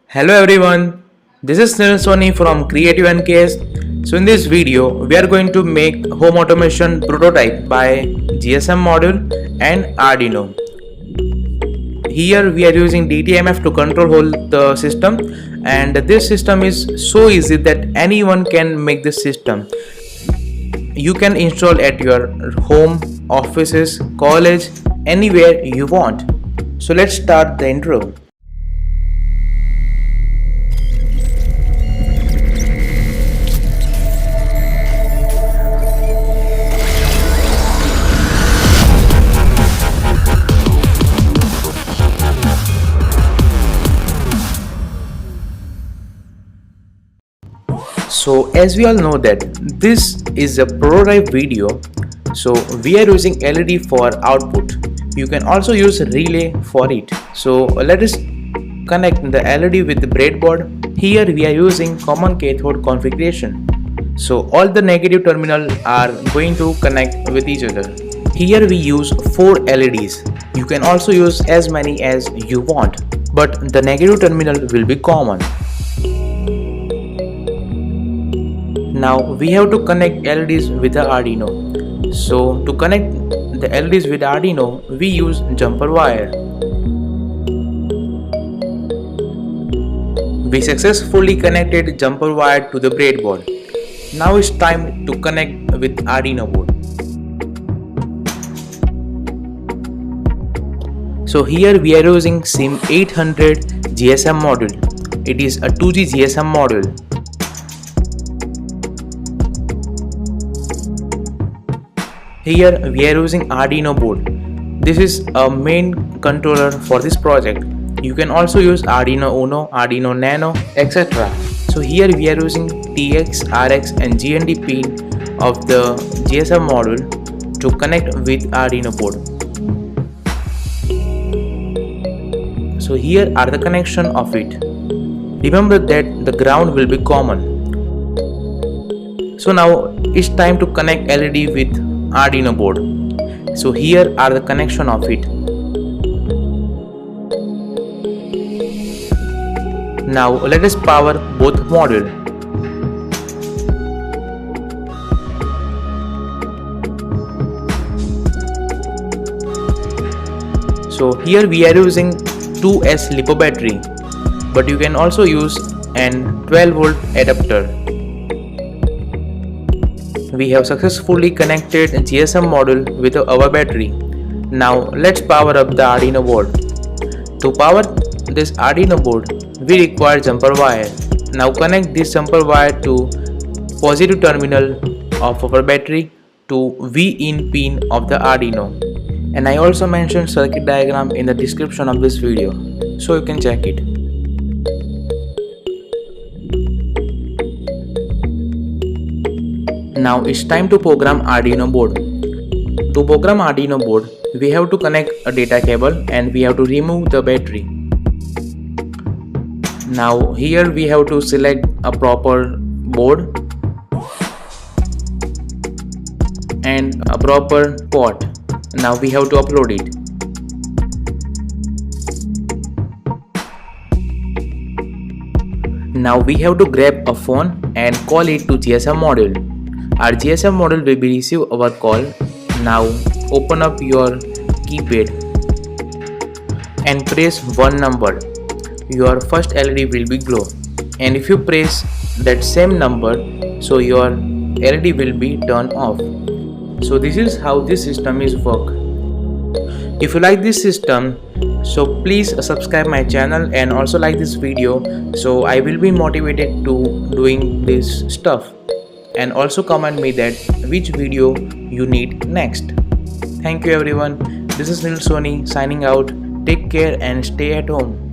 Hello everyone, this is Sunil Soni from Creative NKS. So in this video, we are going to make home automation prototype by GSM module and Arduino. Here we are using DTMF to control the system, and this system is so easy that anyone can make this system. You can install at your home, offices, college, anywhere you want. So let's start the intro. So as we all know that this is a prototype video, so we are using LED for output. You can also use relay for it. So let us connect the LED with the breadboard. Here we are using common cathode configuration. So all the negative terminals are going to connect with each other. Here we use 4 LEDs. You can also use as many as you want, but the negative terminal will be common. Now we have to connect LEDs with the Arduino. So to connect the LEDs with Arduino, we use jumper wire. We successfully connected jumper wire to the breadboard. Now it's time to connect with Arduino board. So here we are using SIM800 GSM module. It is a 2G GSM module. Here we are using Arduino board. This is a main controller for this project. You can also use Arduino Uno, Arduino Nano, etc. So here we are using TX, RX and GND pin of the GSM module to connect with Arduino board. So here are the connection of it. Remember that the ground will be common. So now it's time to connect LED with Arduino board. So here are the connection of it. Now let us power both module. So here we are using 2S LiPo battery, but you can also use an 12 volt adapter. We have successfully connected GSM module with our battery. Now let's power up the Arduino board. To power this Arduino board, we require jumper wire. Now connect this jumper wire to positive terminal of our battery to V-in pin of the Arduino. And I also mentioned circuit diagram in the description of this video, so you can check it. Now it's time to program Arduino board. To program Arduino board, we have to connect a data cable and we have to remove the battery. Now here we have to select a proper board and a proper port. Now we have to upload it. Now we have to grab a phone and call it to GSM module. Our GSM module will be receive our call. Now open up your keypad and press one number. Your first LED will be glow, and if you press that same number, so your LED will be turned off. So this is how this system is work. If you like this system, so please subscribe my channel and also like this video, so I will be motivated to doing this stuff. And also comment me that which video you need next. Thank you everyone. This is Sunil Soni signing out. Take care and stay at home.